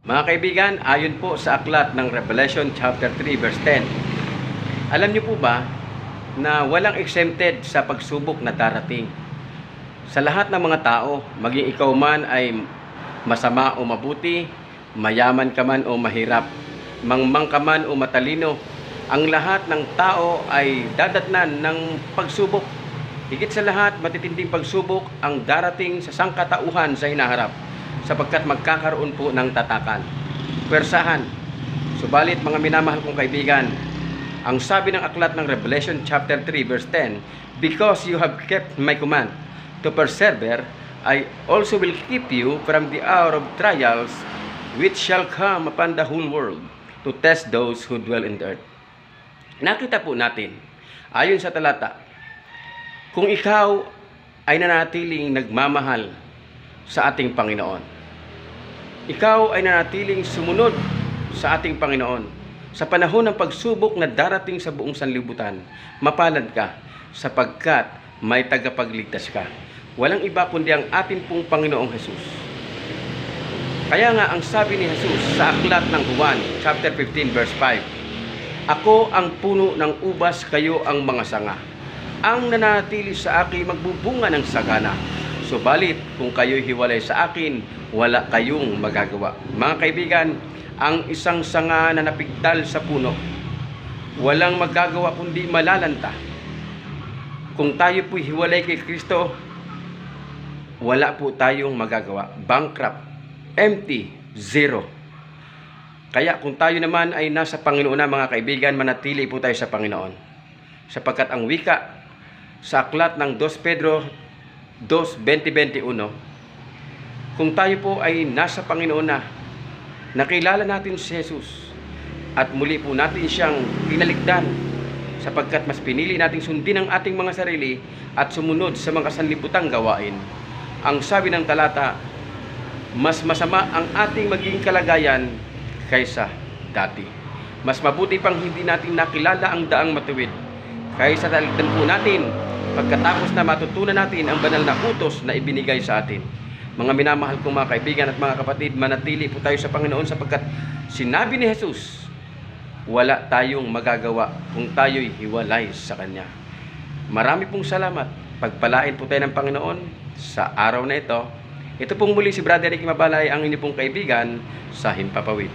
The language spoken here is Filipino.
Mga kaibigan, ayon po sa aklat ng Revelation chapter 3 verse 10. Alam niyo po ba na walang exempted sa pagsubok na darating? Sa lahat ng mga tao, maging ikaw man ay masama o mabuti, mayaman ka man o mahirap, mangmang ka man o matalino, ang lahat ng tao ay dadatnan ng pagsubok. Higit sa lahat, matitinding pagsubok ang darating sa sangkatauhan sa hinaharap, sapagkat magkakaroon po ng tatakan, pwersahan. Subalit mga minamahal kong kaibigan, ang sabi ng aklat ng Revelation chapter 3 verse 10, "Because you have kept my command to persevere, I also will keep you from the hour of trials which shall come upon the whole world to test those who dwell in the earth." Nakita po natin, ayon sa talata, kung ikaw ay nanatiling nagmamahal sa ating Panginoon, ikaw ay nanatiling sumunod sa ating Panginoon, sa panahon ng pagsubok na darating sa buong sanlibutan, mapalad ka sapagkat may tagapagligtas ka. Walang iba kundi ang ating pong Panginoong Jesus. Kaya nga ang sabi ni Jesus sa aklat ng Juan chapter 15 verse 5, "Ako ang puno ng ubas, kayo ang mga sanga. Ang nanatili sa akin magbubunga ng sagana. Subalit kung kayo'y hiwalay sa akin, wala kayong magagawa." Mga kaibigan, ang isang sanga na napigtal sa puno, walang magagawa kundi malalanta. Kung tayo po'y hiwalay kay Kristo, wala po tayong magagawa. Bankrupt, empty, zero. Kaya kung tayo naman ay nasa Panginoon na, mga kaibigan, manatili po tayo sa Panginoon. Sapagkat ang wika sa aklat ng 2 Pedro 2:20-21, kung tayo po ay nasa Panginoon na, nakilala natin si Jesus at muli po natin siyang pinaligdan, sapagkat mas pinili nating sundin ang ating mga sarili at sumunod sa mga sanlibutang gawain. Ang sabi ng talata, mas masama ang ating maging kalagayan kaysa dati. Mas mabuti pang hindi natin nakilala ang daang matuwid kaysa taligdan po natin pagkatapos na matutunan natin ang banal na utos na ibinigay sa atin. Mga minamahal kong mga kaibigan at mga kapatid, manatili po tayo sa Panginoon, sapagkat sinabi ni Jesus, wala tayong magagawa kung tayo'y hiwalay sa Kanya. Marami pong salamat. Pagpalain po tayo ng Panginoon sa araw na ito. Ito pong muli si Brother Ricky Mabalay, ang inyong pong kaibigan sa Himpapawid.